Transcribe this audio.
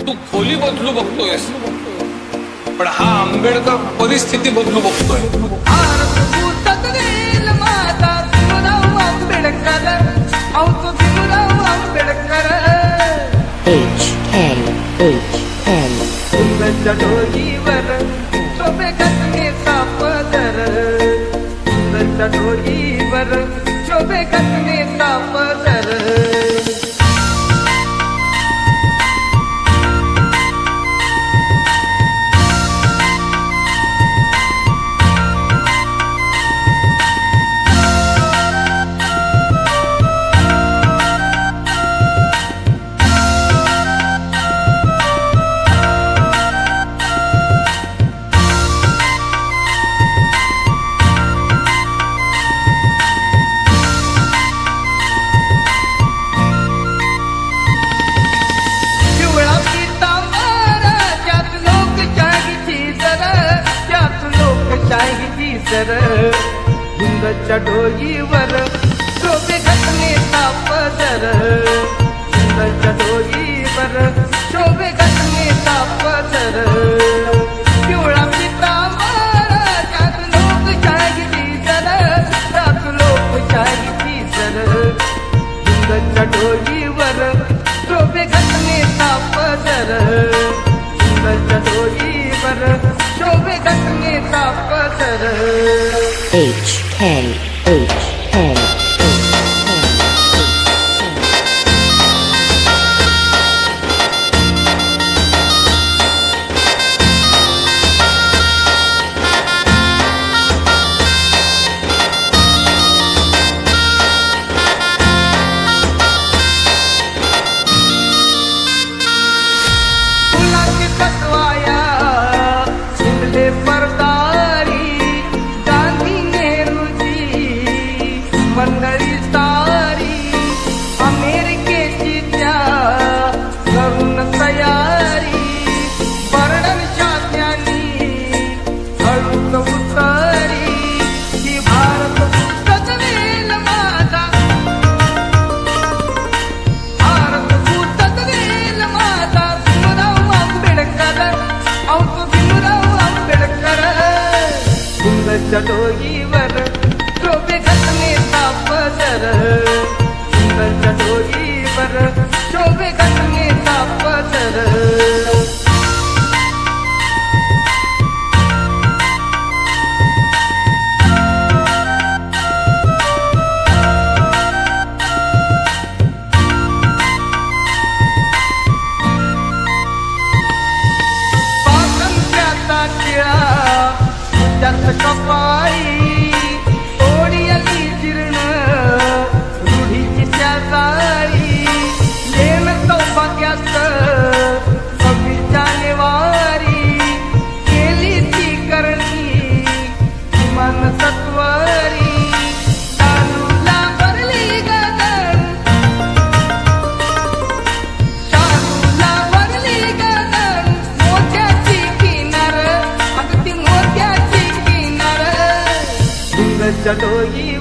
तू खोली बदलू बघतोयस, पण हा आंबेडकर परिस्थिती बदलू बघतोय. सुंदरच्या डोईवर शोभे घातलेचा पदर, सुंदरच्या डोईवर शोभे घातलेचा पदर. सुंदरच्या डोईवर शोभे घातलेचा पदर, सुंदरच्या डोईवर शोभे घातलेचा पदर. पिवळा पितांबर त्यात लोकशाहीची सर, त्यात लोकशाहीची सर. सुंदरच्या डोईवर शोभे घातलेचा पदर, सुंदरच्या डोईवर शोभे घातलेचा पदर. फुलाची कटवाया शिंदे परदारी, गांधी नेहरूची मंडळी सारी. अमेरिकेची त्या करून तयारी, वर्णन शास्त्रांनी हळूच उतरी. की भारत कुठतवेल माझा, भारत कुठतवेल माझा. भीमराव आंबेडकर, औतो भीमराव आंबेडकर. सुंदरच्या डोईवर शोभे घातलेचा पदर, सुंदरच्या डोईवर शोभे घातलेचा पदर. स्वातंत्र्याचा टिळा त्यात कपाई, तोडी आली जीर्ण रूढीची त्या जाळी. लेन सौभाग्यात 26 जानेवारी केली ती करणी किमान सत्वारी. शालूला भरली गगन, शालूला भरली गगन. मोत्याची किनार, अगदी मोत्याची किनार. सुंदरच्या डोई